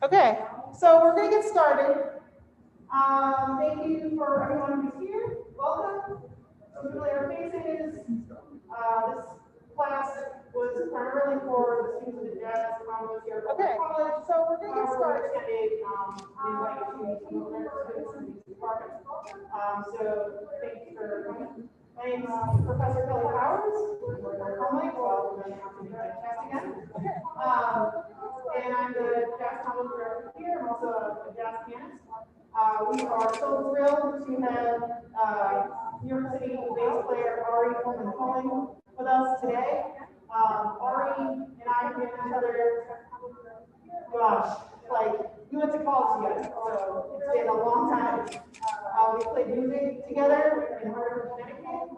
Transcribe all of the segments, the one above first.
Okay, so we're going to get started. Thank you for everyone who's here. Welcome. Some familiar faces. This class was primarily for the students of the jazz college here at Rockwood College. So we're going to get started. So thank you for coming. My name is Professor Kelly Powers. Well, I'm have to do my test again. And I'm the jazz college director here. I'm also a jazz pianist. We are so thrilled to have New York City bass player Ari Folman-Cohen with us today. Ari and I have known each other, gosh, like we went to college together, so it's been a long time. We played music together in Hartford, Connecticut,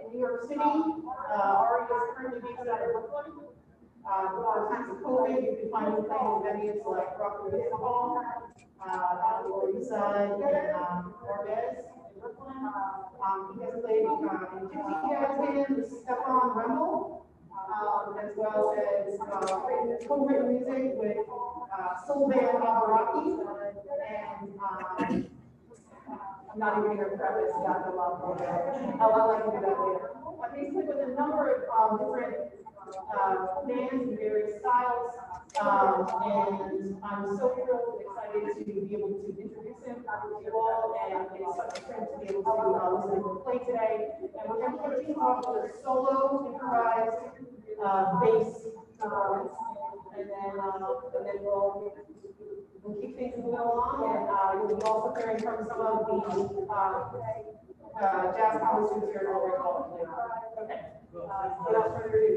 in New York City. Ari is currently based out of Brooklyn. For times of COVID, you can find him playing in venues like Rockwood Music Hall, on the Lower East Side, and Barbes in Brooklyn. He has played in gypsy jazz band with Stephane Wrembel, as well as co-written music with soul band Aabaraki, and I'm not even going to preface Gato Loco. I'll let you do that later. He's played with a number of different bands in various styles, and I'm so thrilled and excited to be able to introduce him to you all, and it's such a treat to be able to listen to him play today. And we're going to kick off with a solo improvised bass performance, and then we'll keep things moving along, and you'll be also hearing from some of the jazz college students here at Albright College later. Okay. Without further ado.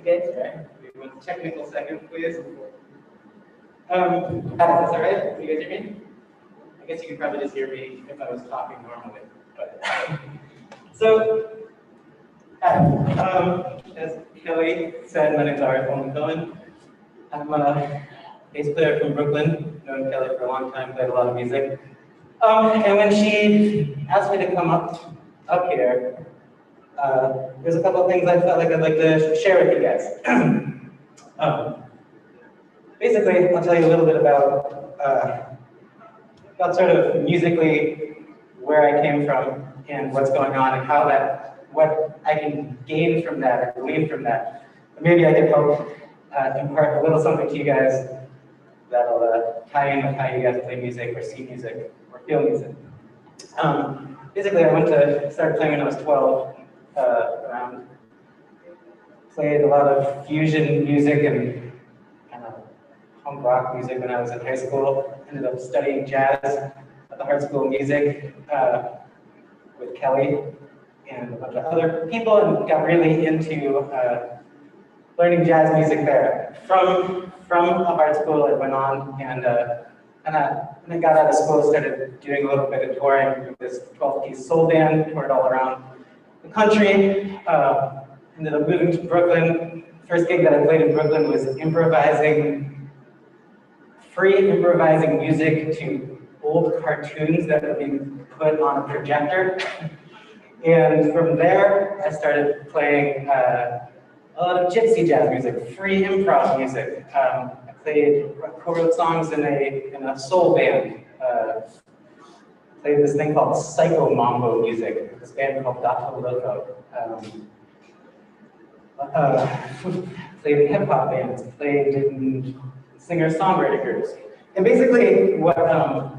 Okay, right. We want a technical second, please. How does this, all right? Can you guys hear me? I guess you could probably just hear me if I was talking normally. But so, as Kelly said, my name is Ari Folman-Cohen. I'm a bass player from Brooklyn. Known Kelly for a long time, played a lot of music. And when she asked me to come up here, there's a couple of things I felt like I'd like to share with you guys. Basically, I'll tell you a little bit about sort of musically where I came from and what's going on and how what I can gain from that or glean from that. Maybe I can help impart a little something to you guys that'll tie in with how you guys play music or see music or feel music. Basically, I started playing when I was 12. Played a lot of fusion music and kind of punk rock music when I was in high school. Ended up studying jazz at the Hartford School of Music with Kelly and a bunch of other people, and got really into learning jazz music there. From the Hartford School, I went on and when I got out of school, started doing a little bit of touring with this 12-piece soul band, toured all around the country. Ended up moving to Brooklyn. First gig that I played in Brooklyn was free improvising music to old cartoons that would be put on a projector. And from there, I started playing a lot of gypsy jazz music, free improv music. I co-wrote songs in a soul band. Played this thing called psycho mambo music, this band called Gato Loco. Played in hip hop bands, played in singer-songwriter groups. And basically what I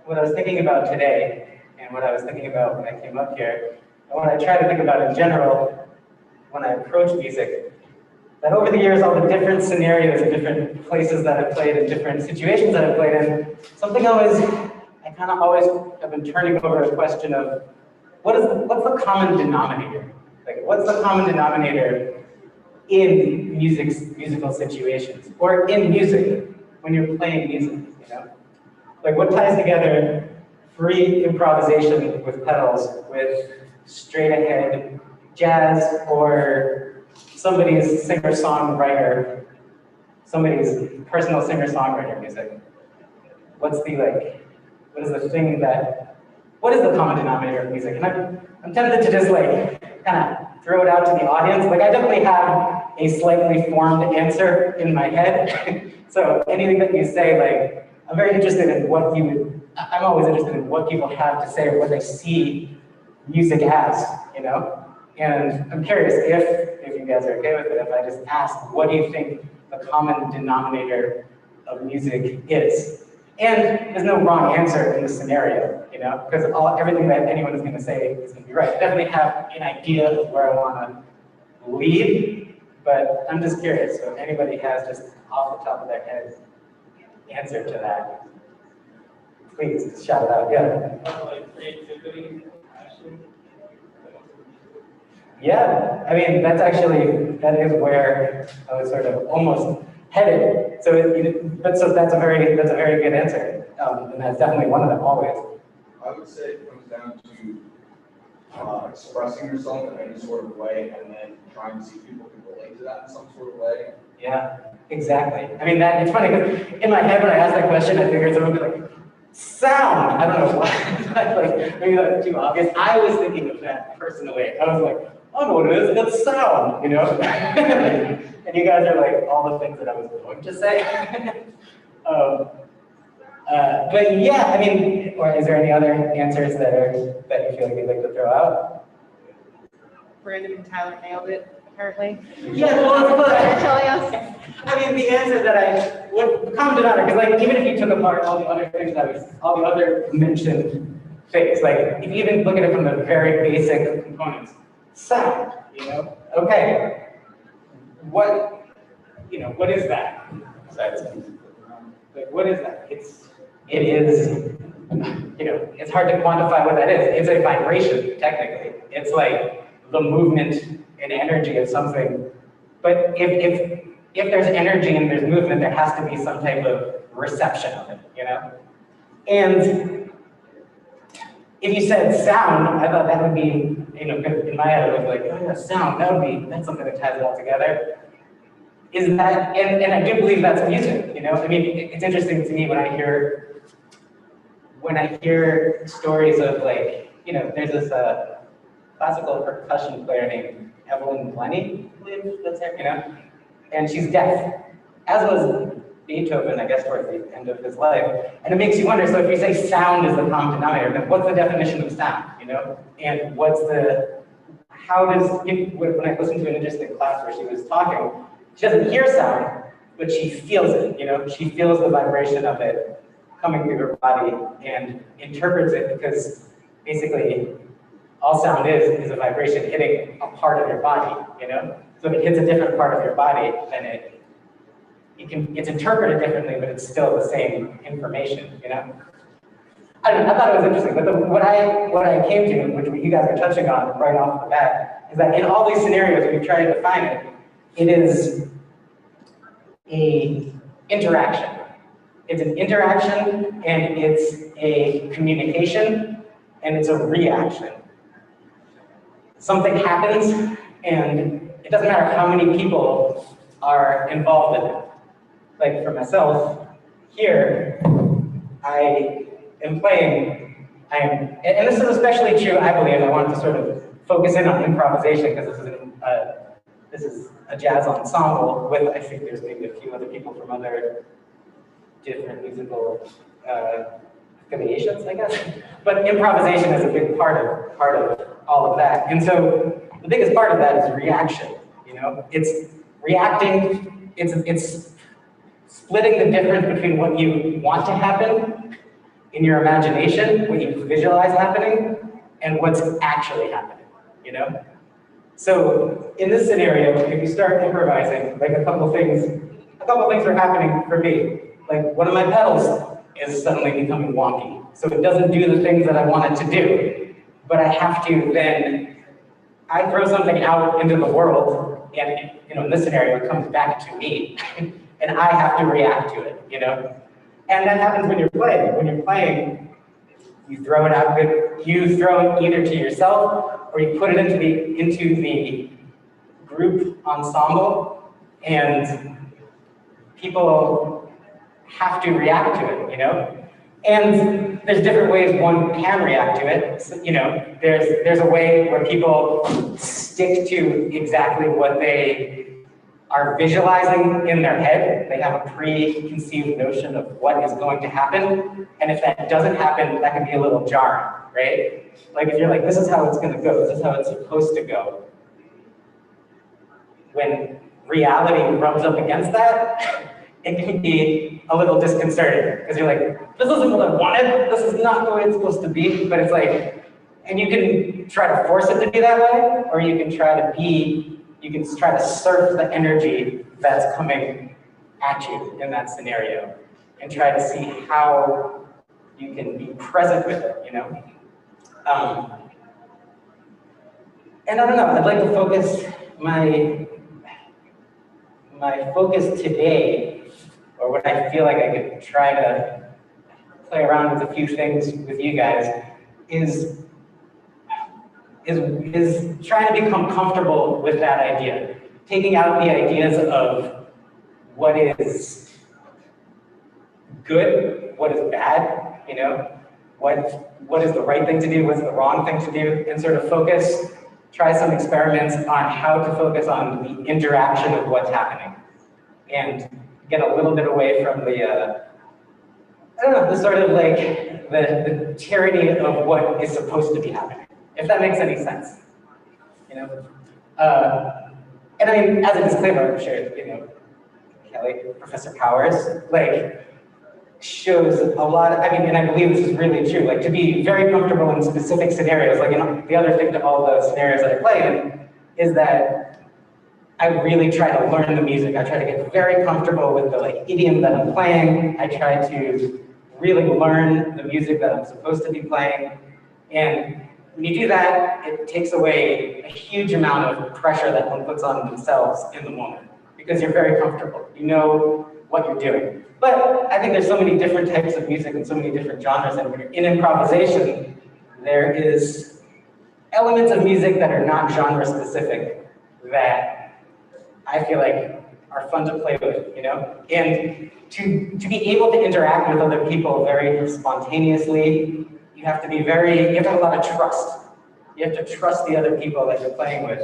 was thinking about today, and what I was thinking about when I came up here, and what I try to think about in general when I approach music, that over the years, all the different scenarios and different places that I've played and different situations that I've played in, I kind of always have been turning over a question of, what's the common denominator? Like, what's the common denominator in musical situations, or in music, when you're playing music, you know? Like, what ties together free improvisation with pedals with straight ahead jazz, or somebody's singer-songwriter, somebody's personal singer-songwriter music? What is the common denominator of music? And I'm tempted to just kind of throw it out to the audience. I definitely have a slightly formed answer in my head. So anything that you say, I'm very interested in I'm always interested in what people have to say or what they see music as, you know? And I'm curious if you guys are okay with it, if I just ask, what do you think the common denominator of music is? And there's no wrong answer in this scenario, you know, because everything that anyone is going to say is going to be right. I definitely have an idea of where I want to lead, but I'm just curious. So if anybody has just off the top of their head answer to that, please shout it out. Yeah. Creativity, passion. Yeah, I mean, that is where I was sort of almost headed. So that's a very good answer, and that's definitely one of them always. I would say it comes down to expressing yourself in any sort of way, and then trying to see if people can relate to that in some sort of way. Yeah, exactly. I mean, it's funny because in my head when I asked that question, I figured someone would be like, sound. I don't know why. Maybe that's too obvious. I was thinking of that personally. I was like, I know what it is. It's sound, you know. And you guys are like all the things that I was going to say. But yeah, I mean, or is there any other answers that you feel like you'd like to throw out? Brandon and Tyler nailed it, apparently. Yeah, well, They're telling us. I mean, the answer that would come to that, because even if you took apart all the other things all the other mentioned things, if you even look at it from the very basic components, sound, you know, okay, what is that? What is that? It is, you know, it's hard to quantify what that is. It's a vibration, technically. It's like the movement and energy of something But if there's energy and there's movement, there has to be some type of reception of it, you know? And if you said sound, I thought that would be, you know, in my head, I was like, oh yeah, sound, that's something that ties it all together. Is that, and I do believe that's music, you know? I mean, it's interesting to me when I hear stories of like, you know, there's this classical percussion player named Evelyn Glennie, I believe that's her, you know? And she's deaf, as was Beethoven, I guess, towards the end of his life. And it makes you wonder, so if you say sound is the common denominator, then what's the definition of sound, you know? And how does, when I listened to an interesting class where she was talking, she doesn't hear sound, but she feels it, you know? She feels the vibration of it coming through her body and interprets it, because basically all sound is a vibration hitting a part of your body, you know? So if it hits a different part of your body, then it's interpreted differently, but it's still the same information, you know? I don't know, I thought it was interesting, but what I came to, which you guys are touching on right off the bat, is that in all these scenarios, when you try to define it, it is an interaction. It's an interaction, and it's a communication, and it's a reaction. Something happens, and it doesn't matter how many people are involved in it. Like for myself, here, I am playing, and this is especially true, I believe, I want to sort of focus in on improvisation, because this is a jazz ensemble with, I think there's maybe a few other people from other different musical affiliations, I guess. But improvisation is a big part of all of that. And so the biggest part of that is reaction, you know? It's reacting, it's splitting the difference between what you want to happen in your imagination, what you visualize happening, and what's actually happening, you know? So in this scenario, if you start improvising, like a couple things are happening for me. Like one of my pedals is suddenly becoming wonky. So it doesn't do the things that I want it to do. But I have to then, I throw something out into the world, and you know, in this scenario, it comes back to me. And I have to react to it, you know? And that happens when you're playing. When you're playing, you throw it out, you throw it either to yourself, or you put it into the group ensemble, and people have to react to it, you know? And there's different ways one can react to it. So, you know, there's a way where people stick to exactly what they are visualizing in their head. They have a preconceived notion of what is going to happen. And if that doesn't happen, that can be a little jarring, right? Like if you're like, this is how it's gonna go, this is how it's supposed to go. When reality rubs up against that, it can be a little disconcerting, because you're like, this isn't what I wanted, this is not the way it's supposed to be, but it's like, and you can try to force it to be that way, or you can try to surf the energy that's coming at you in that scenario, and try to see how you can be present with it, you know? And I don't know, I'd like to focus my focus today, or what I feel like I could try to play around with a few things with you guys, is trying to become comfortable with that idea. Taking out the ideas of what is good, what is bad, you know, what is the right thing to do, what's the wrong thing to do, and sort of try some experiments on how to focus on the interaction of what's happening. And get a little bit away from the, I don't know, the sort of like, the tyranny of what is supposed to be happening, if that makes any sense, you know? And I mean, as a disclaimer, I'm sure, you know, Kelly, Professor Powers, like, shows a lot of, I mean, and I believe this is really true, like to be very comfortable in specific scenarios, like, you know, the other thing to all the scenarios that I play in is that I really try to learn the music. I try to get very comfortable with the like idiom that I'm playing. I try to really learn the music that I'm supposed to be playing. And when you do that, it takes away a huge amount of pressure that one puts on themselves in the moment, because you're very comfortable. You know what you're doing. But I think there's so many different types of music and so many different genres, and when you're in improvisation, there is elements of music that are not genre specific that I feel like are fun to play with, you know? And to be able to interact with other people very spontaneously, you have to have a lot of trust. You have to trust the other people that you're playing with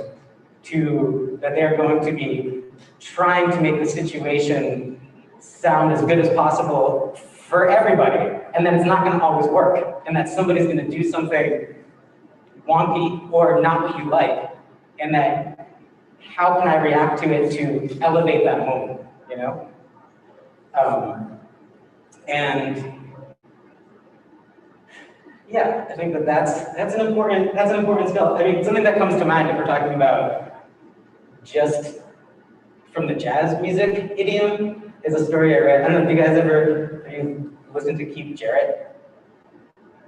that they're going to be trying to make the situation sound as good as possible for everybody. And then it's not gonna always work. And that somebody's gonna do something wonky or not what you like. And that how can I react to it to elevate that moment, you know? And yeah, I think that's an important skill. I mean, something that comes to mind if we're talking about just from the jazz music idiom is a story I read. I don't know if you guys have you listened to Keith Jarrett?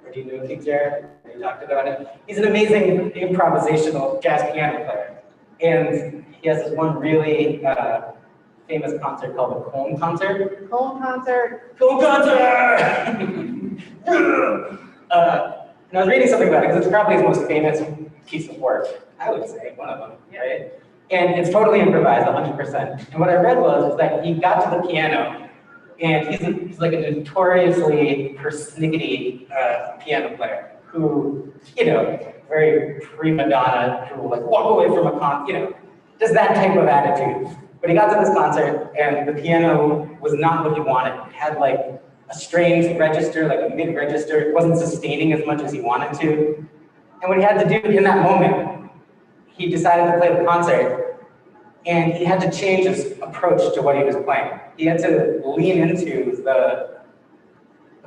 Or do you know Keith Jarrett? You talked about it. He's an amazing improvisational jazz piano player. And he has this one really famous concert called the Colne Concert. Colne Concert. Colne Concert! And I was reading something about it because it's probably his most famous piece of work. I would say one of them, right? And it's totally improvised, 100%. And what I read was that he got to the piano, and he's like a notoriously persnickety piano player who, you know, very prima donna, who will like walk away from a concert, you know, just that type of attitude. But he got to this concert, and the piano was not what he wanted. It had like a strange register, like a mid-register. It wasn't sustaining as much as he wanted to. And what he had to do in that moment, he decided to play the concert, and he had to change his approach to what he was playing. He had to lean into the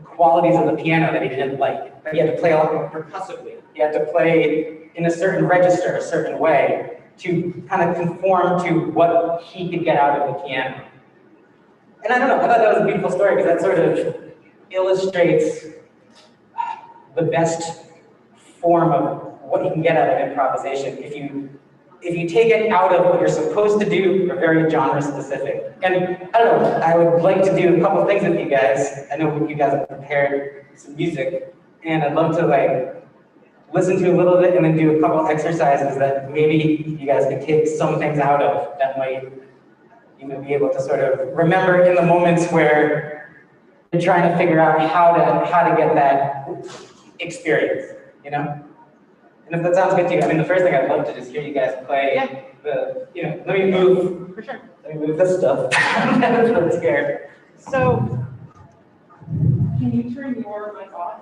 qualities of the piano that he didn't like. But he had to play a lot more percussively. He had to play in a certain register, a certain way, to kind of conform to what he could get out of the piano. And I don't know, I thought that was a beautiful story because that sort of illustrates the best form of what you can get out of improvisation if you take it out of what you're supposed to do or very genre specific. And I don't know, I would like to do a couple of things with you guys. I know you guys have prepared some music, and I'd love to like listen to a little bit and then do a couple exercises that maybe you guys could take some things out of that might you know, be able to sort of remember in the moments where you're trying to figure out how to get that experience, you know? And if that sounds good to you, I mean, the first thing I'd love to just hear you guys play let me move. For sure. Let me move this stuff. I'm really scared. So, Can you turn your mic off?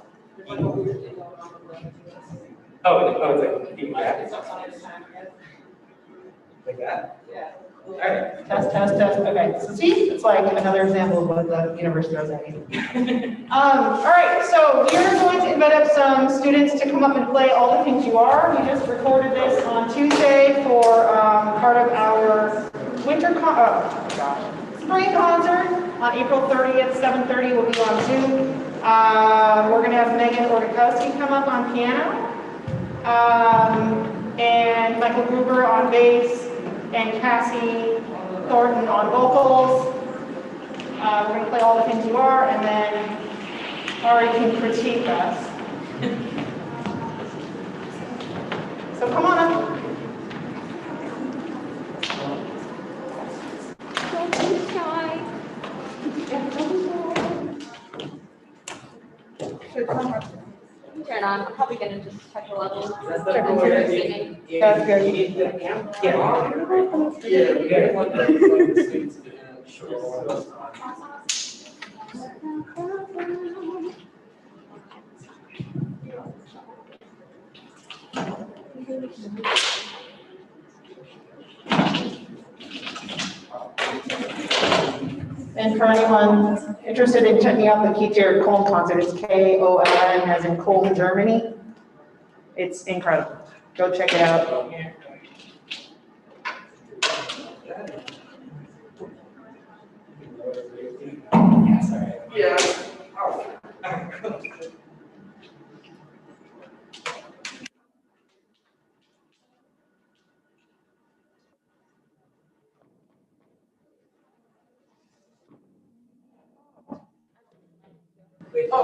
Oh, it's like feedback. It's up on this time, yes. Like that? Yeah. All right. test. Okay, so see, it's like another example of what the universe throws at you. All right, so we're going to invite up some students to come up and play All the Things You Are. We just recorded this on Tuesday for part of our spring concert on April 30th, 7:30. We'll be on Zoom. We're going to have Megan Ordakowski come up on piano, and Michael Gruber on bass, and Cassie Thornton on vocals. We're going to play All the Things You Are, and then Ari can critique us. So come on up. Don't be shy. Turn on. I'm probably going to just check the levels. Check the Check singing. That's good. You need the amp? Yeah. And for anyone interested in checking out the Keith Jarrett Colne concert, it's K-O-L-N as in Cologne, Germany. It's incredible. Go check it out.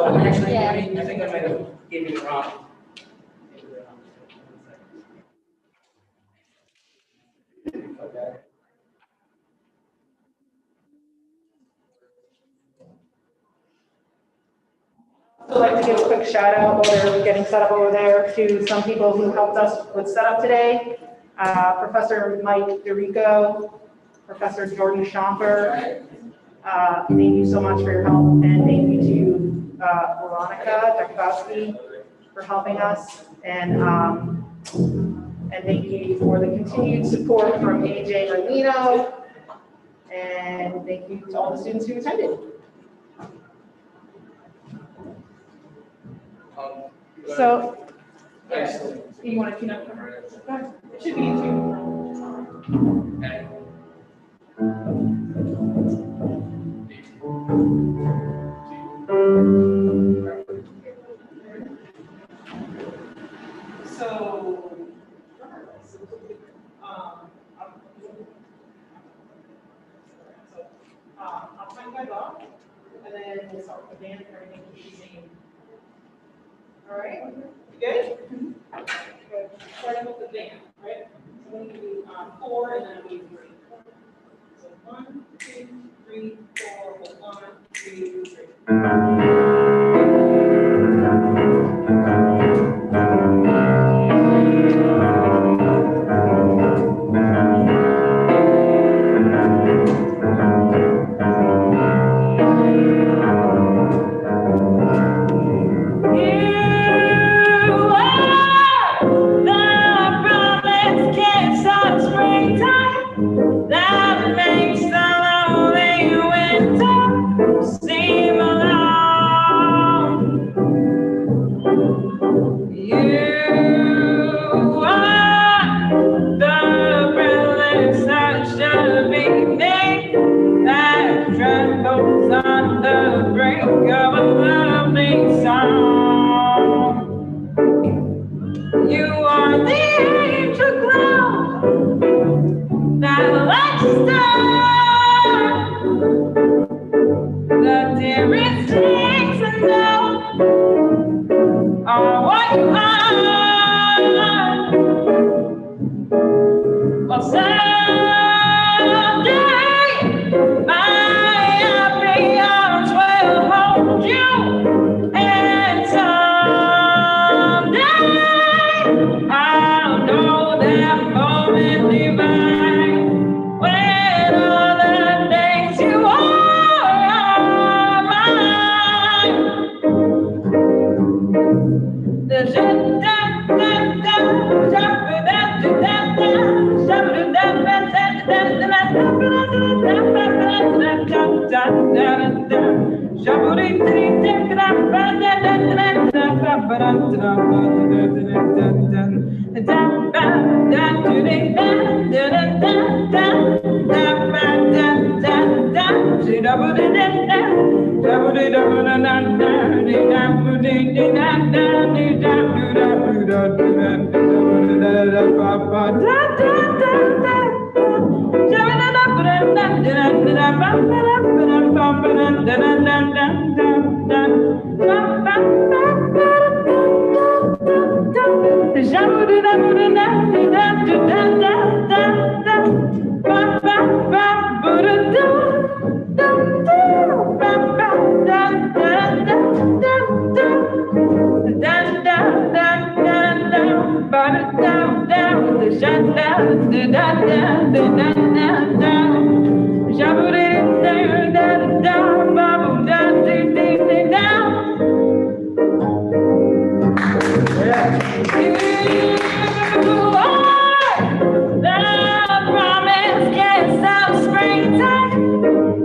Oh, actually, Yeah. I think I might have given it wrong. Okay. I'd like to give a quick shout out while they're getting set up over there to some people who helped us with setup today. Professor Mike DeRico, Professor Jordan Schomper. Thank you so much for your help, and thank you to Veronica Jakowski for helping us, and thank you for the continued support from AJ Merlino, and thank you to all the students who attended. So, yeah, you want to tune up? It should be in tune. So, I'll turn you guys off, and then we'll start with the band and everything will be the same. All right, you good? Good. Starting with the band, right? So we're going to do 4 and then we'll do 3. So 1, 2, 3, 4, 1, 2, 3.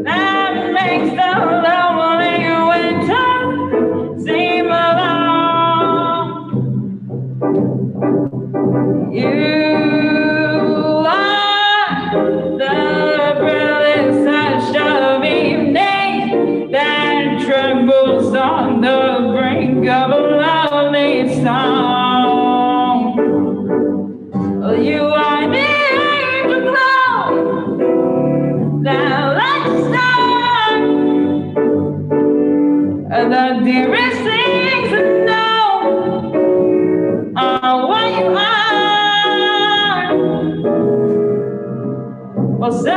That makes the lonely winter seem alone. You are Well, someday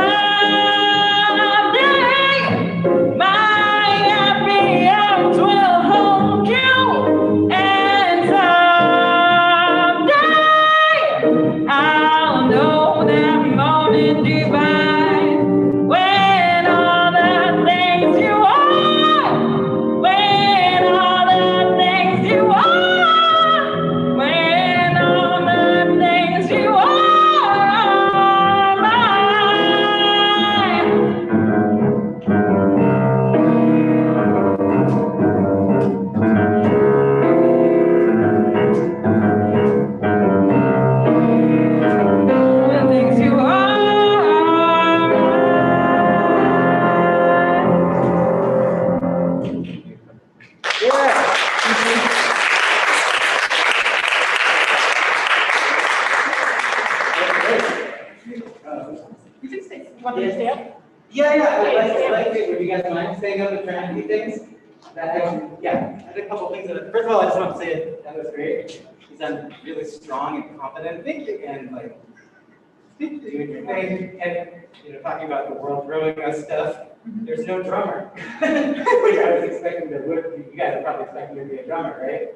my happy arms will hold you, and someday I'll know that moment divine when all the things you are, when all the things you are, when all the things you are mine. The things you are Want me to stay up? Yeah, I'd like to, would you guys mind staying up and trying to do things? That actually, yeah, I did a couple things that, first of all, I just want to say that was great. You sound really strong and confident. Thank you. And like, doing your thing, and talking about the world throwing us stuff. There's no drummer. Which I was expecting there would. You guys are probably expecting there to be a drummer, right?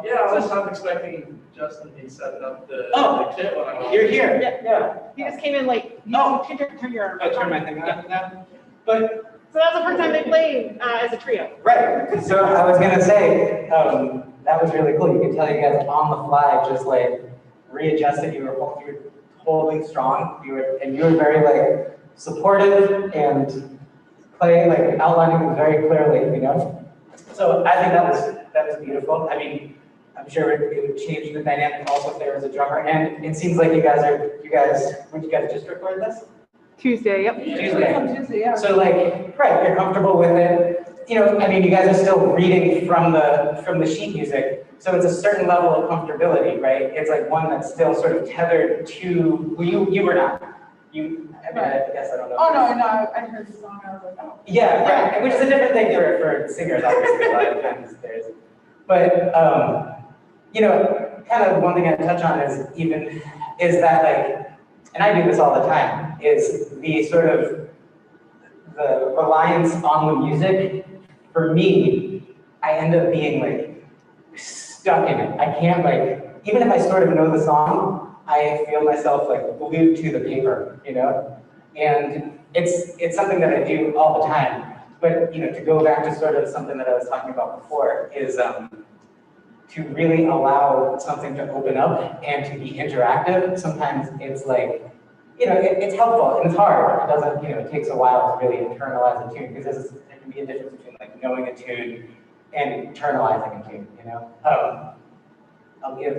Yeah, I was not expecting Justin to set up the kit when I was. You're here. Yeah. He just came in like, Oh. turn your. I turn my thing on now. But So that was the first time they played as a trio. right. So I was gonna say, that was really cool. You could tell you guys on the fly, just like readjusted. You were holding strong. You were very like supportive and outlining them very clearly. So I think that was beautiful. I mean, I'm sure it would change the dynamic also if there was a drummer. And it seems like would you guys just record this? Tuesday, yep. Tuesday. So right, you're comfortable with it. I mean, you guys are still reading from the sheet music, so it's a certain level of comfortability, right? It's like one that's still sort of tethered to, well, you were not. I guess I don't know. Oh, no, I heard the song, I was like, oh. Yeah, right, which is a different thing for singers, obviously, a lot of times there's. But, kind of one thing I touch on is that like, and I do this all the time, is the sort of, the reliance on the music. For me, I end up being like, stuck in it. I can't even if I sort of know the song, I feel myself like glued to the paper, And it's something that I do all the time. But to go back to sort of something that I was talking about before is to really allow something to open up and to be interactive. Sometimes it's like, it's helpful and it's hard. It doesn't, it takes a while to really internalize a tune because there can be a difference between like knowing a tune and internalizing a tune, I'll give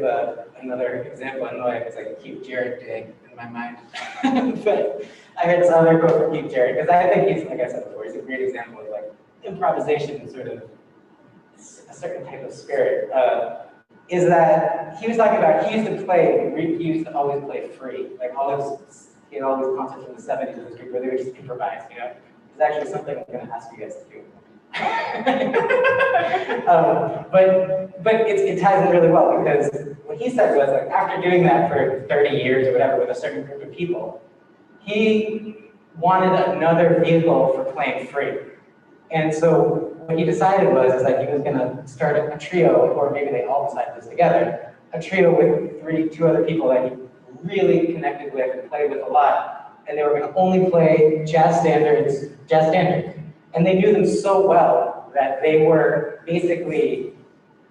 another example. I know it's like a Keith Jarrett day in my mind. But I heard this other quote from Keith Jarrett, because I think he's, like I said before, he's a great example of like improvisation and sort of a certain type of spirit. Is that he was talking about, he used to always play free. Like he had all these concerts in the 70s in this group where they would just improvise, It's actually something I'm going to ask you guys to do. But it ties in really well, because what he said was like after doing that for 30 years or whatever with a certain group of people, he wanted another vehicle for playing free. And so what he decided was that he was going to start a trio, or maybe they all decided this together, a trio with two other people that he really connected with and played with a lot. And they were going to only play jazz standards. And they knew them so well that they were basically,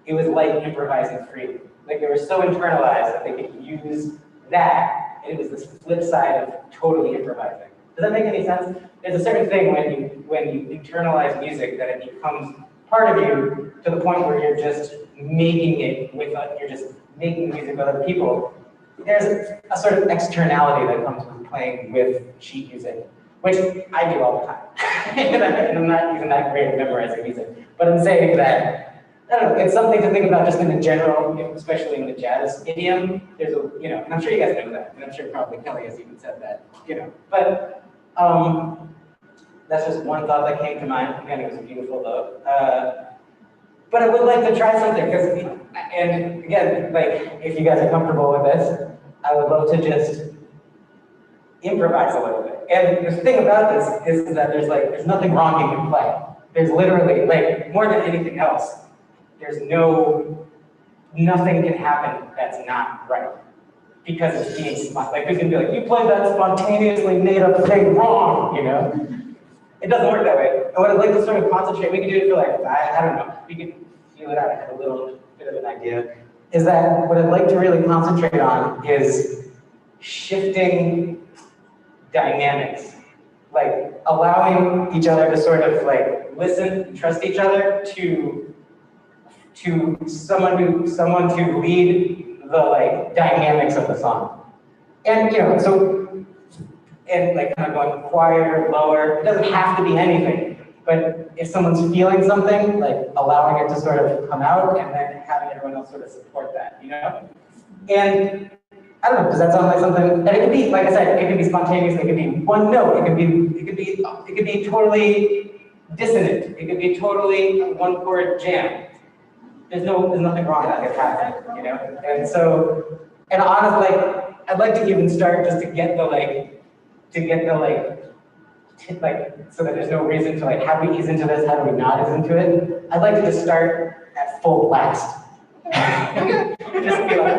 it was like improvising free. Like they were so internalized that they could use that, and it was this flip side of totally improvising. Does that make any sense? There's a certain thing when you internalize music that it becomes part of you to the point where you're just making it you're just making music with other people. There's a sort of externality that comes with playing with sheet music, which I do all the time. And I'm not even that great at memorizing music, but I'm saying that, I don't know, it's something to think about just in the general, especially in the jazz idiom. There's and I'm sure you guys know that, and I'm sure probably Kelly has even said that, But that's just one thought that came to mind. Again, it was beautiful though. But I would like to try something, and again, like, if you guys are comfortable with this, I would love to just improvise a little bit. And the thing about this is that there's nothing wrong you can play. There's literally, like, more than anything else, nothing can happen that's not right. Because it's being like, we can be like, you played that spontaneously made up thing wrong, you know? It doesn't work that way. And what I'd like to sort of concentrate, we can do it for like, I don't know, we can feel it out, I have a little bit of an idea, is that what I'd like to really concentrate on is shifting dynamics. Like allowing each other to sort of like listen, trust each other to someone to lead the like dynamics of the song. And and like kind of going quieter, lower, it doesn't have to be anything. But if someone's feeling something, like allowing it to sort of come out and then having everyone else sort of support that, you know? And I don't know, does that sound like something? And it could be, like I said, it could be spontaneous, it could be one note, it could be totally dissonant, it could be totally a one chord jam. There's nothing wrong with that happening, you know? And so, and honestly, like, I'd like to even start just to get the so that there's no reason to like, how do we ease into this, how do we not ease into it? I'd like to just start at full blast. Just be like,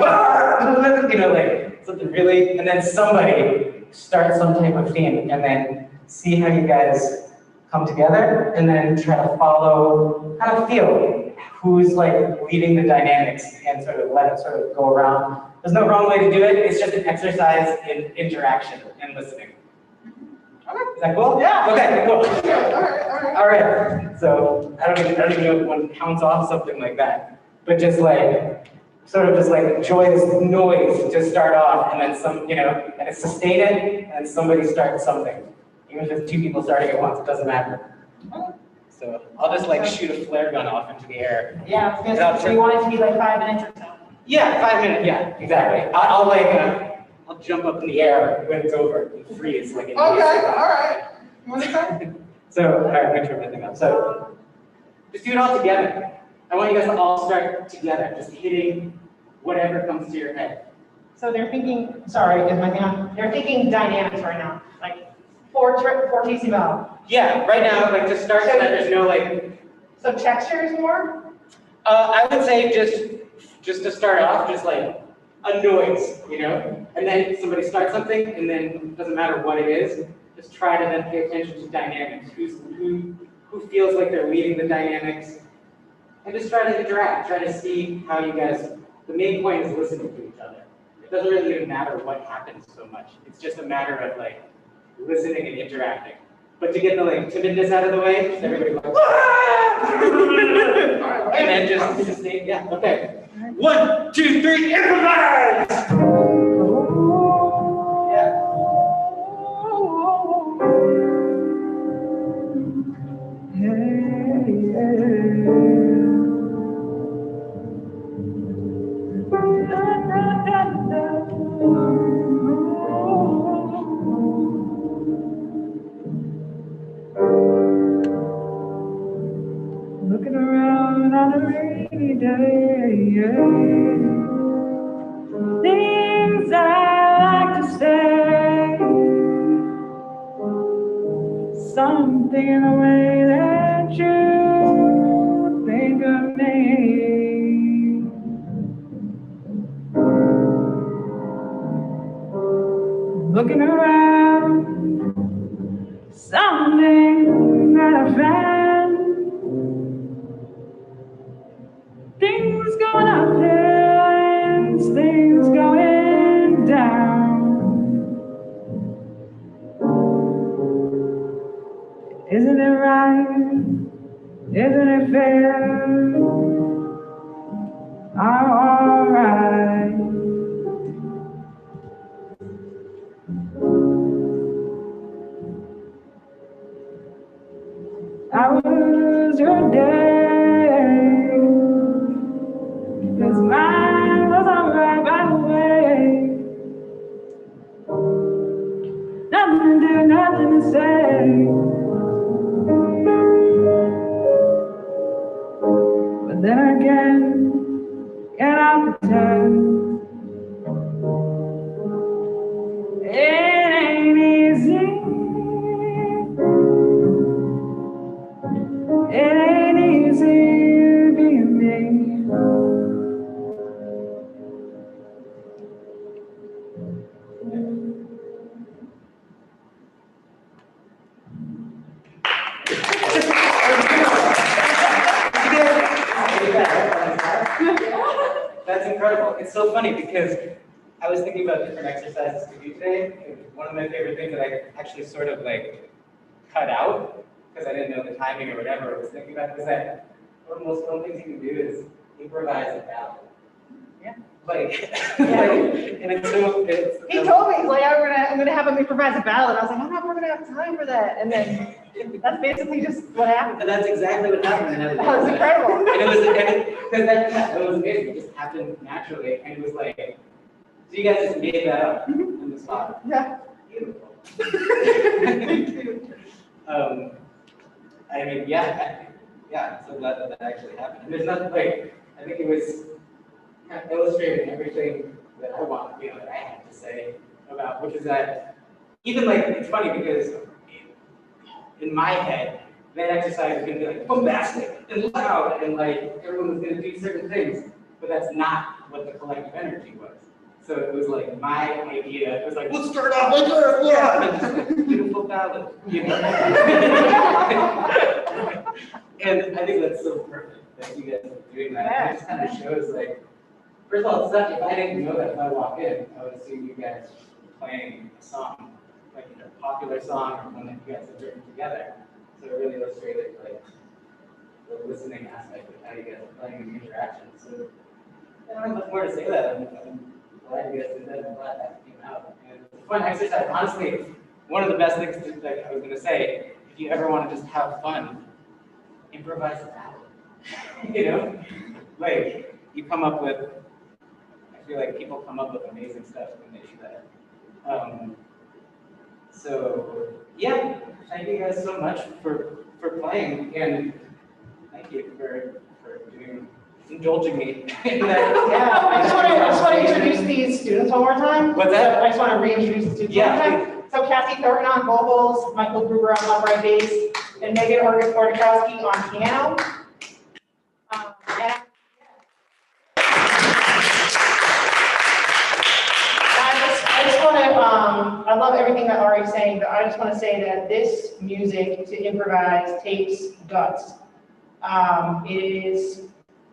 you know, like something really, and then somebody start some type of theme, and then see how you guys come together, and then try to follow, kind of feel who's like leading the dynamics, and sort of let it sort of go around. There's no wrong way to do it. It's just an exercise in interaction and listening. Is that cool? Yeah. Okay, cool. All right. All right. So I don't even know if one counts off something like that, but just like sort of just like joyous noise to start off, and then some, you know, and it's sustain it, and somebody starts something. Even if it's two people starting at once, it doesn't matter. So I'll just like shoot a flare gun off into the air. Yeah, I was gonna say, so you want it to be like 5 minutes or so? Yeah, 5 minutes. Yeah, exactly. I'll like I'll jump up in the air when it's over and freeze like. Okay, all right. So all right, I'm gonna turn my thing up. So just do it all together. I want you guys to all start together, just hitting whatever comes to your head. So they're thinking, sorry, is my thing on? They're thinking dynamics right now, like fortissimo. Yeah, right now, like to start so that there's no like. So textures more? I would say just to start off, just like a noise, you know? And then somebody starts something, and then it doesn't matter what it is, just try to then pay attention to dynamics. Who feels like they're leading the dynamics? And just try to interact, try to see how you guys, the main point is listening to each other. It doesn't really even matter what happens so much. It's just a matter of like listening and interacting. But to get the like timidness out of the way, just everybody like, and then just stay, yeah, okay. 1, 2, 3, improvise! Yeah. Looking around on a rainy day, things I like to say, something in the way that you think of me. Looking around, something that I found. Things going uphill and things going down. Isn't it right? Isn't it fair? I'm alright. I was your day, 'cause mine was alright by the way. Nothing to do, nothing to say. But then again, can I pretend it ain't it's so funny because I was thinking about different exercises to do today. And one of my favorite things that I actually sort of like cut out because I didn't know the timing or whatever I was thinking about is that one of the most fun things you can do is improvise a ballad. Yeah. Like, Yeah. and it's so, He told me, he's like, I'm gonna have him improvise a ballad. I was like, I'm not gonna have time for that. And then that's basically just what happened. and that's exactly what happened. And That was incredible. And it was, because that was amazing. It just happened naturally. And it was like, so you guys just made that up on the spot. Yeah. Beautiful. I mean, yeah, I'm so glad that that actually happened. And there's nothing like, I think it was kind of illustrating everything that I want, that I had to say about, which is that even like, it's funny because in my head, that exercise is going to be like bombastic and loud and like everyone was going to do certain things, but that's not what the collective energy was. So it was like my idea. It was like, let's start off like this, yeah, and just like beautiful ballad, And I think that's so perfect that you guys are doing that. Yeah. It just kind of shows like, first of all, it's not, if I didn't know that if I walk in, I would assume you guys playing a song, like a popular song or one that you guys have written together. So it really illustrated like the listening aspect of how you guys are playing and the interaction. So I don't have much more to say that. I'm glad you guys did that. I'm glad that came out. And it's a fun exercise. Honestly, one of the best things that I was going to say, if you ever want to just have fun, improvise a ballad. Like you come up with, I feel like people come up with amazing stuff when they do that. So yeah, thank you guys so much for playing, and thank you for indulging me in that. Yeah, I just want to introduce these students one more time. What's that? I just want to reintroduce the students one more time. So Kathy Thornton on vocals, Michael Gruber on upright bass, and Megan Orgakowski on piano. And I just want to, I love everything that Ari's saying, but I just want to say that this music to improvise takes guts. It is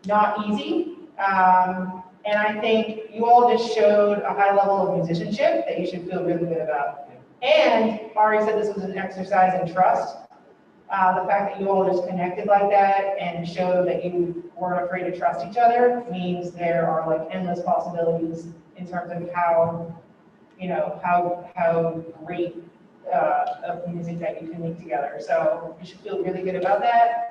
not easy. And I think you all just showed a high level of musicianship that you should feel really good about. And Ari said this was an exercise in trust. The fact that you all just connected like that and showed that you weren't afraid to trust each other means there are like endless possibilities in terms of how great of music that you can make together. So you should feel really good about that.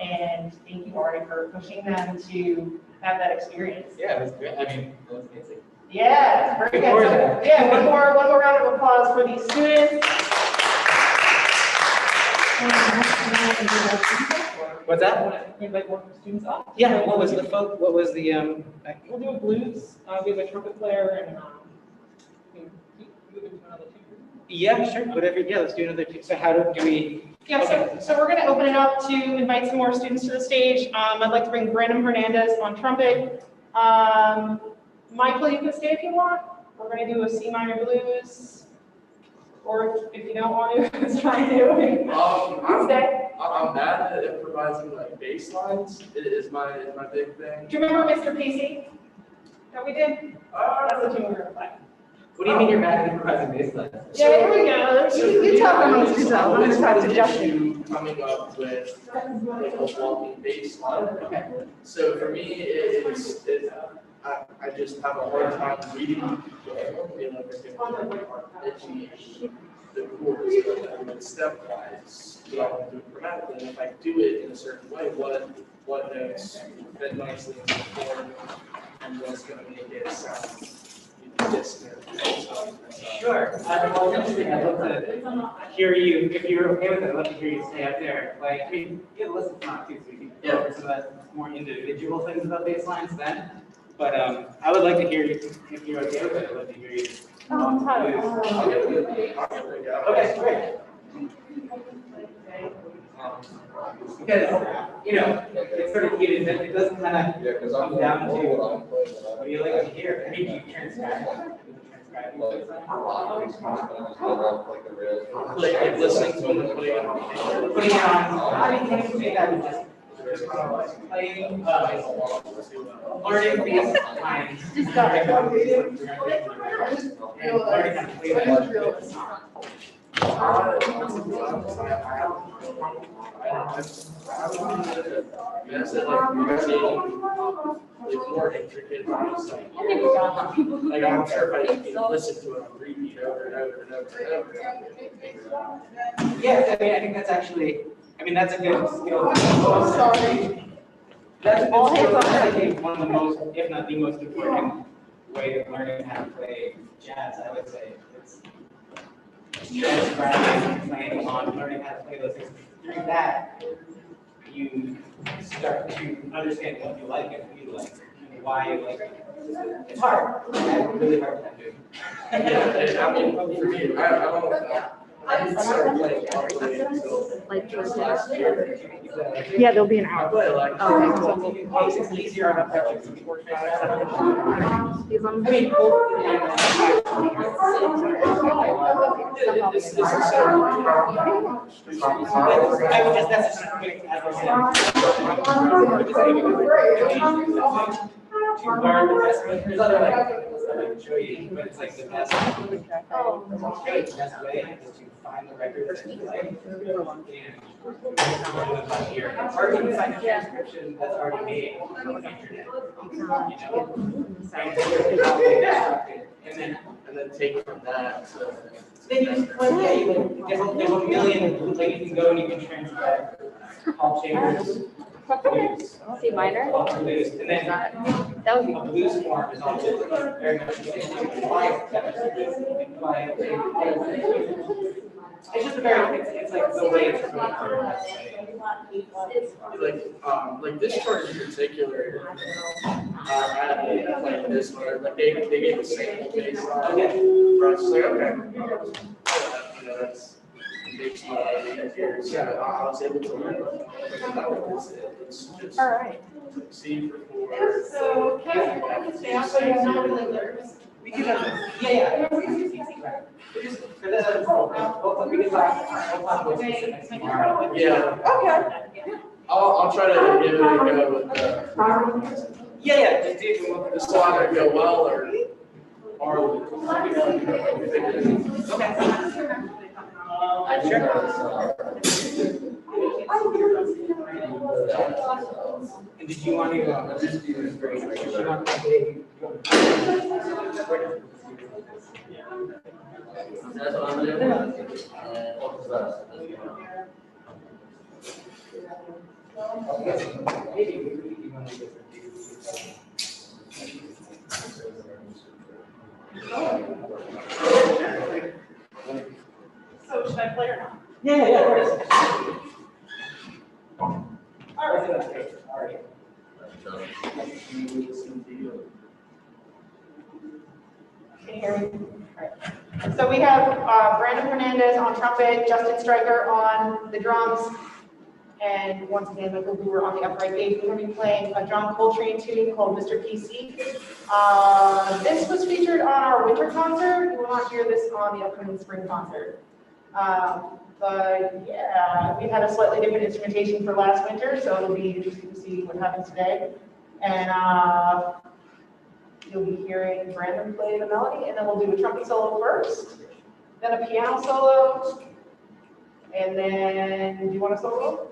And thank you, Ari, for pushing them to have that experience. Yeah, it was great. I mean, it was amazing. Yeah, very good. So, yeah, one more round of applause for these students. What's that? Invite more students up. Yeah. What was the We'll do a blues. We have a trumpet player and we can keep moving to another two. Yeah, sure. Whatever. Yeah, let's do another two. So how do we? Yeah, so we're going to open it up to invite some more students to the stage. I'd like to bring Brandon Hernandez on trumpet. Michael, you can stay if you want. We're going to do a C minor blues. Or if you don't want to, it's fine too. Stay. I'm bad at improvising like bass lines. It is my big thing. Do you remember Mr. PC that we did? That's the tune we were going to play. What do you mean you're bad at improvising bass lines? Yeah, here we go. You talk amongst yourself. I'm going to try to adjust you. Coming up with like a walking bass line. Okay. So for me, I just have a hard time reading the chords stepwise. But I want to do it grammatically. And if I do it in a certain way, what notes fit nicely into the chord and what's going to make it sound distant. Sure. Well, it's interesting. I'd love to hear you. If you're okay with it, I'd love to hear you stay up there. Like, I mean, you have to listen to it too, so we can go over some of that more individual things about bass lines then. But I would like to hear you, if you're okay with it, I'd love to hear you. Okay, great. Because, it's sort of heated, it doesn't kind of come down to, what do you like to hear? I mean, do you transcribe? Like listening to them and putting it on. Putting it on, how do you think that would just playing, learning these lines. Just got it. And learning how to play that with the song. That's it, like, more intricate, just like, I'm sure if I listen to it on repeat over and over and over and over. Yeah, I mean, I think that's actually, I mean, that's a good skill. Oh, sorry. That's a good skill. That's, I think, one of the most, if not the most important way of learning how to play jazz, I would say. It's transcribing, playing on, learning how to play those things. Through that, you start to understand what you like and who you like, and why you like it. It's hard. I have a really hard time doing it. Yeah, I mean, for me, I don't know. I didn't start playing properly until Like, last year. Yeah, there'll be an I hour. play like. It's easier on a project. because I'm. I mean, It's a that's just quick, as I said. To learn the best, there's other like things that I can show you, but it's like the best way is to find the records that you like and put them on here. Or you can find a transcription that's already made on the internet, and then take from that to. then you just, well, yeah, you can, there's a million, like you can go and you can transcribe Paul Chambers. C minor. And then That would be. a blues form is also very much the same. You can play it's just a very, it's like the way it's Like this chart in particular, I had like this one, like they gave a sample based on. Okay. Right, so like, okay. That's based on here, so I was able to learn. It's just. All right. C for 4. So, Kevin, you can stay out, but you're not really nervous. We can, yeah. We just, for the, we can talk about specifics tomorrow. Yeah, Okay. I'll try to give it a go with Yeah, just do this will either go well or. Okay. And did you want to, That's what I'm doing. maybe we want to So should I play or not? Yeah, of course. All right. Can you hear me? All right. So we have Brandon Hernandez on trumpet, Justin Stryker on the drums, and once again, Michael Brewer on the upright bass. We're going to be playing a John Coltrane tune called Mr. PC. This was featured on our winter concert. You will not hear this on the upcoming spring concert. But yeah, we had a slightly different instrumentation for last winter, so it'll be interesting to see what happens today. And you'll be hearing Brandon play the melody, and then we'll do a trumpet solo first, then a piano solo, and then, do you want a solo?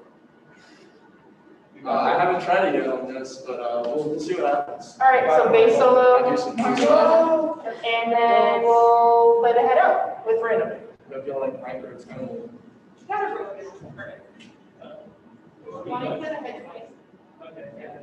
I haven't tried it yet on this, but we'll see what happens. All right, so bass I'll do solo, some solo. and then we'll play the head up with Brandon. I feel like microphone's kind of. Why don't you play the head twice? Okay, yeah.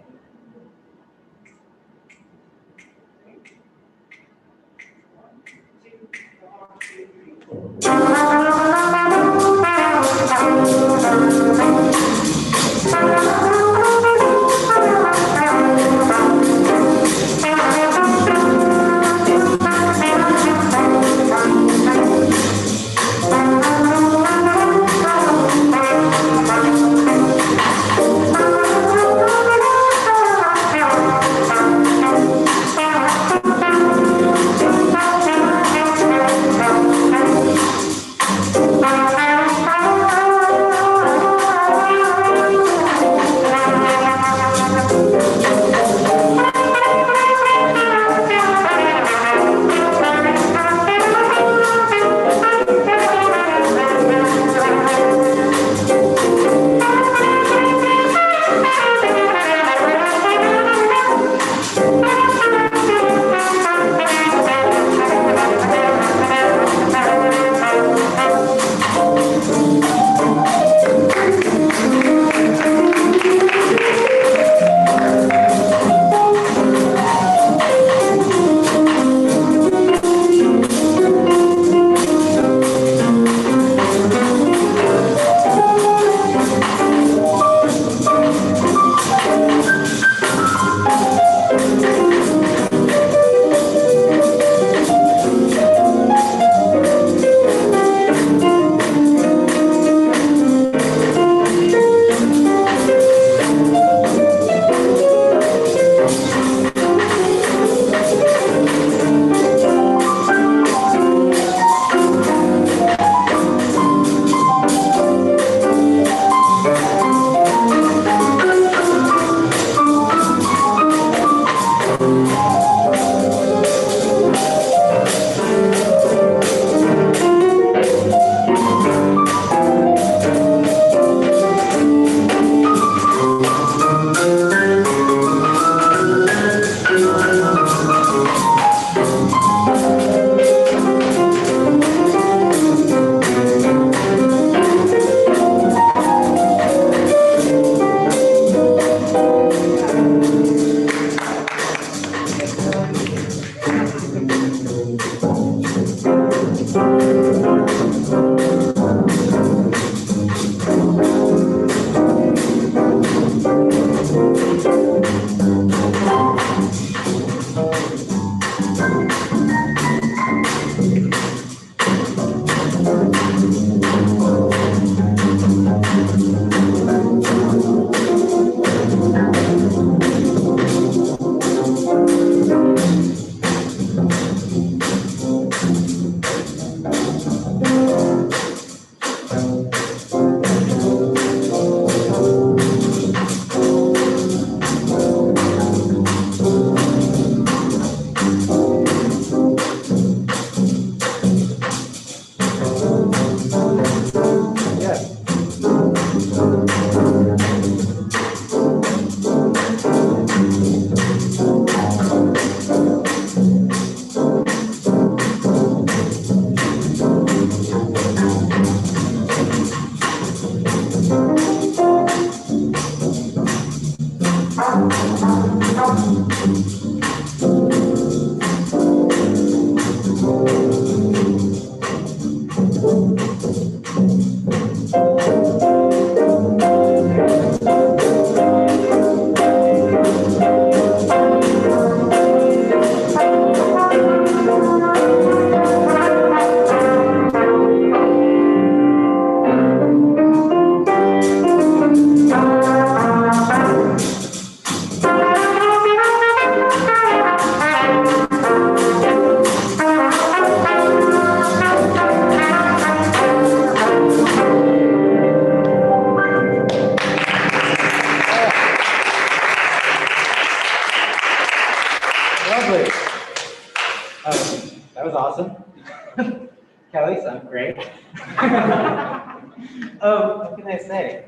What can I say?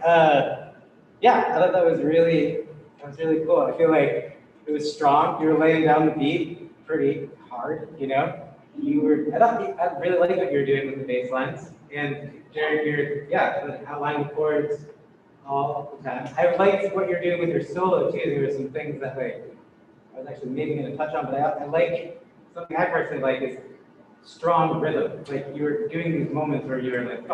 Yeah, I thought that was really cool. I feel like it was strong. You were laying down the beat pretty hard, you know? I really liked what you were doing with the bass lines. And Jared, you're outlining chords all the time. I liked what you're doing with your solo too. There were some things that I was actually maybe going to touch on, but I like something I personally like is strong rhythm. Like you were doing these moments where you were like,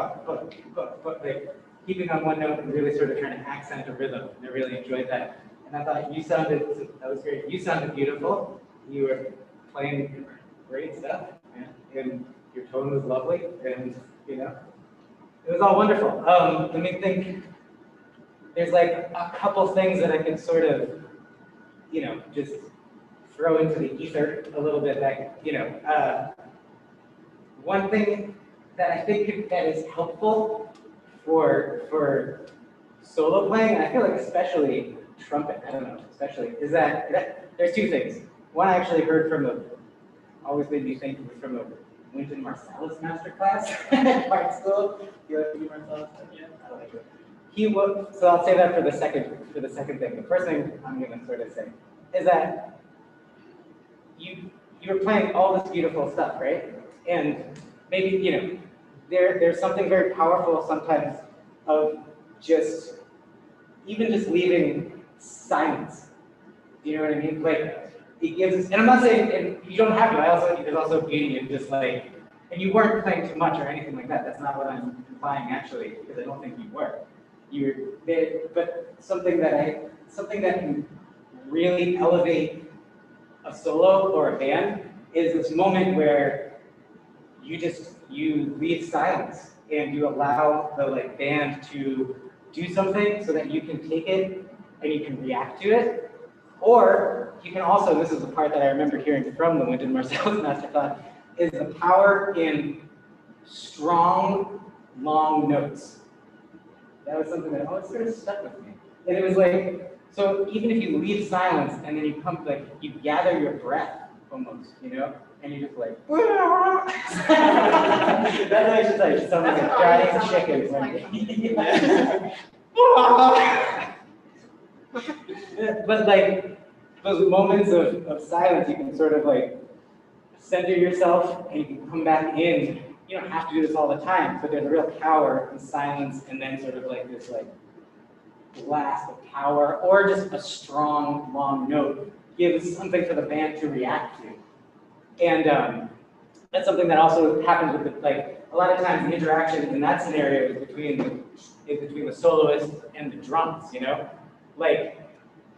like keeping on one note and really sort of trying to accent a rhythm. And I really enjoyed that. And I thought that was great. You sounded beautiful. You were playing great stuff, and your tone was lovely, and it was all wonderful. Let me think. There's like a couple things that I can sort of, just throw into the ether a little bit. That one thing that I think that is helpful for solo playing, and I feel like especially trumpet, I don't know, especially, is that there's two things. One I actually heard always made me think it was from a Wynton Marsalis's Masterclass at art school. You like Wynton Marsalis? Yeah, I like it. So I'll say that for the second thing. The first thing I'm going to sort of say is that you were playing all this beautiful stuff, right? And maybe, there's something very powerful sometimes of even just leaving silence. Do you know what I mean? Like, it gives, and I'm not saying, and you don't have to, there's also beauty in just like, and you weren't playing too much or anything like that. That's not what I'm implying actually, because I don't think you were. But something that can really elevate a solo or a band is this moment where you leave silence and you allow the band to do something so that you can take it and you can react to it. Or you can also, this is the part that I remember hearing from the Wynton Marsalis Masterclass, is the power in strong, long notes. That was something that always sort of stuck with me. And it was like, so even if you leave silence and then you come, you gather your breath almost, and you're just like, that's what I should say. It should sound like a giant chicken. But those moments of silence, you can sort of center yourself and you can come back in. You don't have to do this all the time, but there's a real power in silence, and then sort of this blast of power, or just a strong, long note gives something for the band to react to. And that's something that also happens with a lot of times the interaction in that scenario is between the soloist and the drums,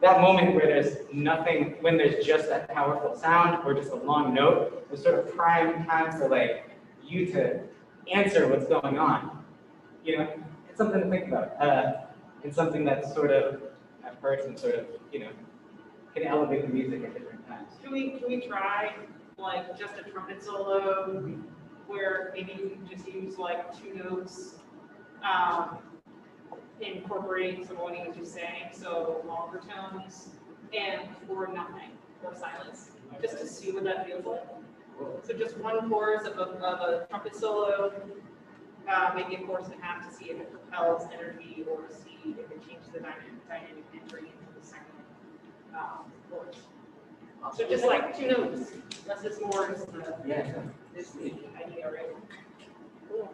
that moment where there's nothing, when there's just that powerful sound or just a long note, is sort of prime time for you to answer what's going on. It's something to think about. It's something that's sort of, I've heard some sort of, can elevate the music at different times. Can we try just a trumpet solo where maybe you can just use 2 notes, incorporate some of what he was just saying, so longer tones, and or nothing, or silence, just to see what that feels like. So just one chorus of a trumpet solo, maybe a chorus and a half to see if it propels energy or to see if it changes the dynamic entry into the second chorus. So just 2 notes, less is more is the idea, right? Cool.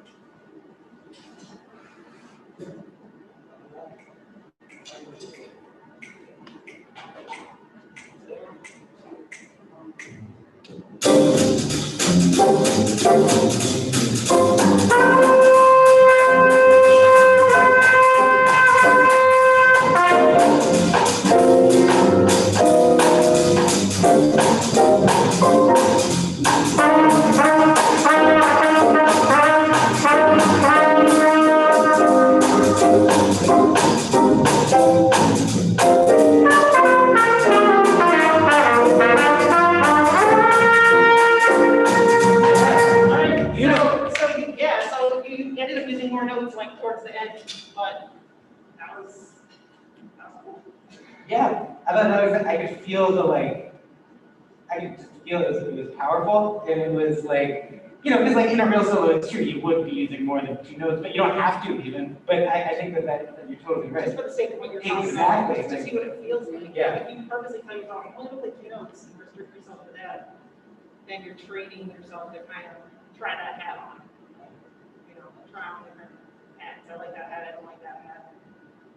Towards the end, but that was cool. Yeah, I thought that was, I could feel I could just feel it was powerful, and it was You know, because like in a real solo, it's true, you would be using more than 2 notes, but you don't have to even. But I think that you're totally right. Just for the sake of what you're talking Exactly. about, just to see what it feels like. Yeah. If you purposely tell yourself, I'm only gonna play 2 notes and restrict yourself to that, then you're training yourself to kind of try that hat on. You know, try on different hats. I like that hat, I don't like that hat.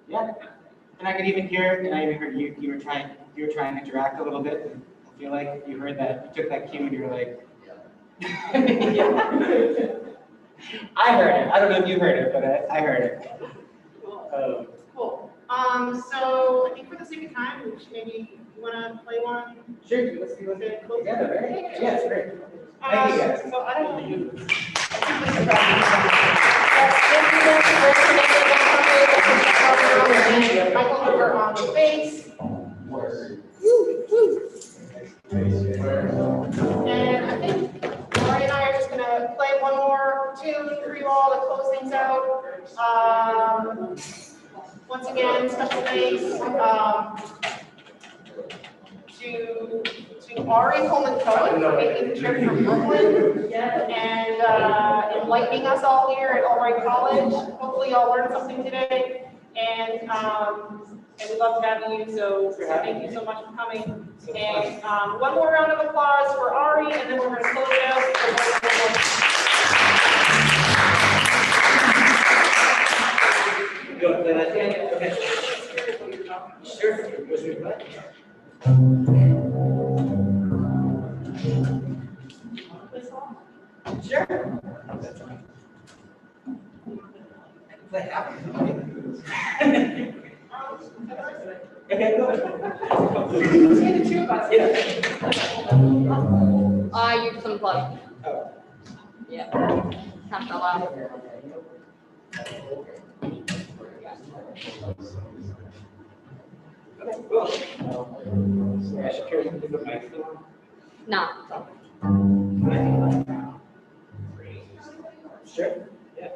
Yeah. And I could even hear, and I even heard you were trying to interact a little bit. And I feel like you heard that, you took that cue and you were like, I heard it. I don't know if you heard it, but I heard it. Cool. Cool. So I think for the sake of time, maybe you wanna play one? Sure, let's do it together, right? Yes, great. Thank you guys. So I don't know. Michael Hoover on the bass. And I think Ari and I are just gonna play one more tune for you all to close things out. Once again, special thanks to Ari Folman-Cohen for making the trip from Brooklyn and enlightening us all here at Albright College. Hopefully y'all learned something today. And we love having you, so thank you so much for coming. And one more round of applause for Ari, and then we're going to close it out. You want to play that again? Okay. Sure. Wish we play? Sure. That's fine. Play half of it. Okay, go ahead. Let's get the two of us. Yeah. You just unplug. Oh. Yeah. Not so loud. Okay, cool. I should carry the mic still on. No. Sure. Yeah.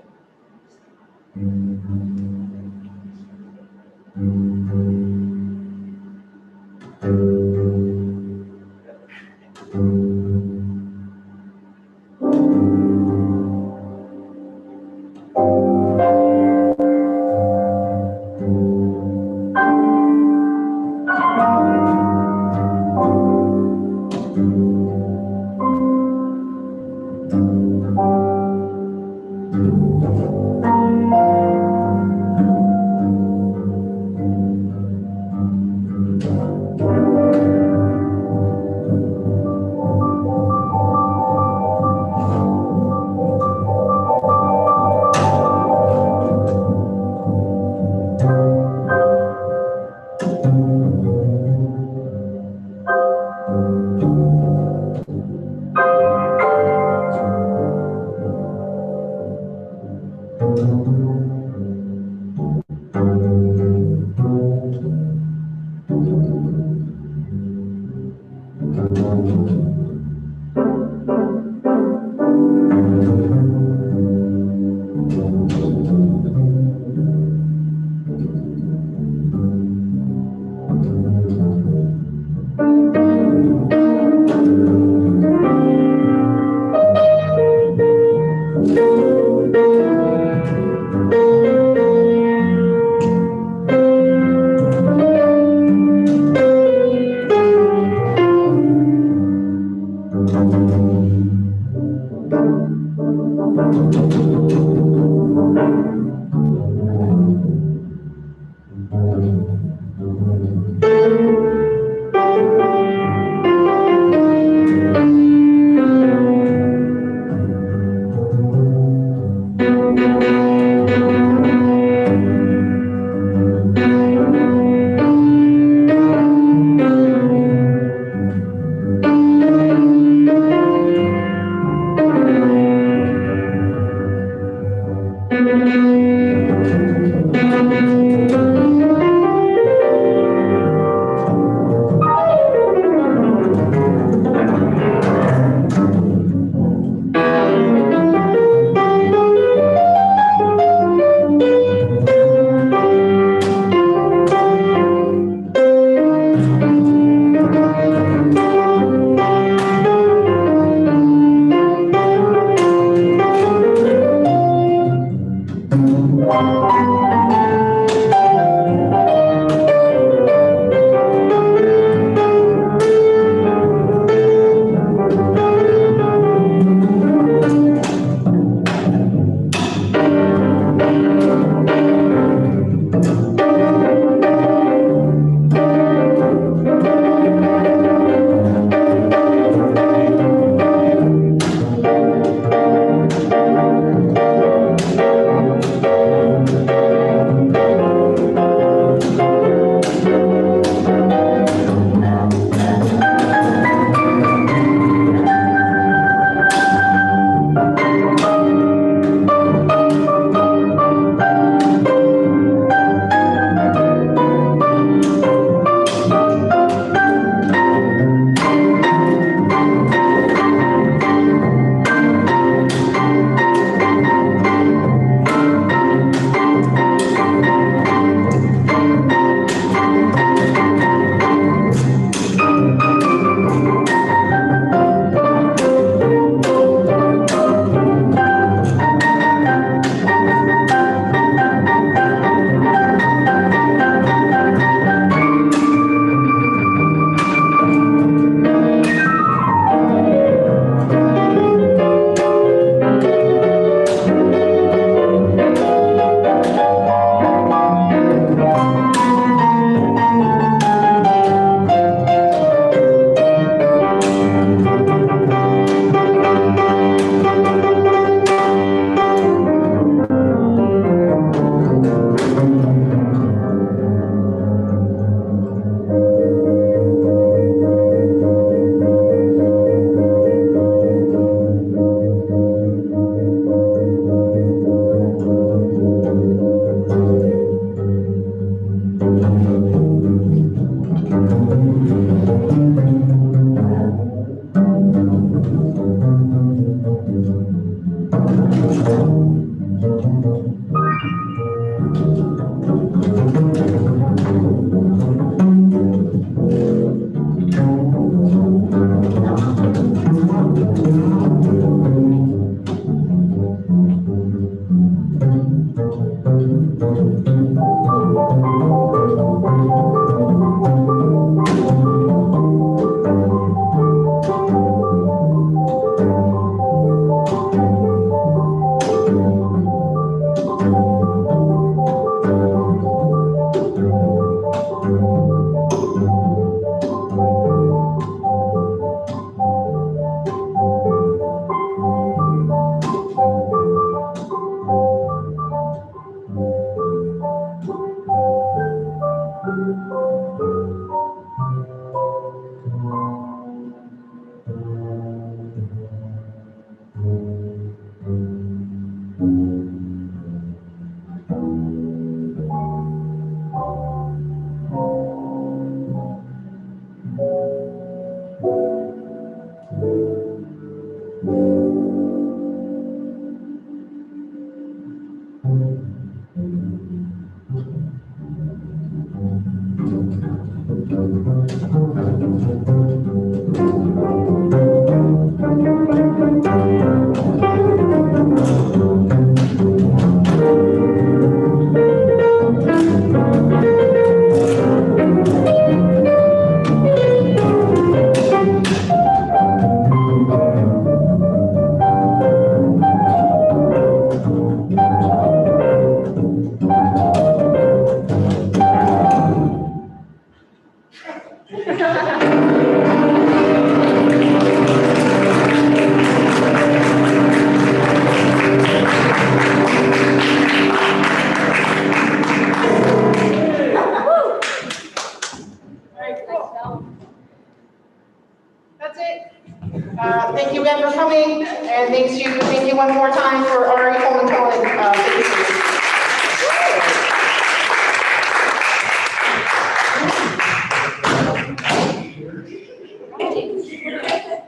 Thank you again for coming, and thank you one more time for Ari Folman-Cohen.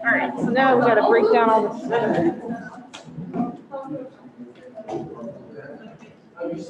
All right, so now we've got to break down all this.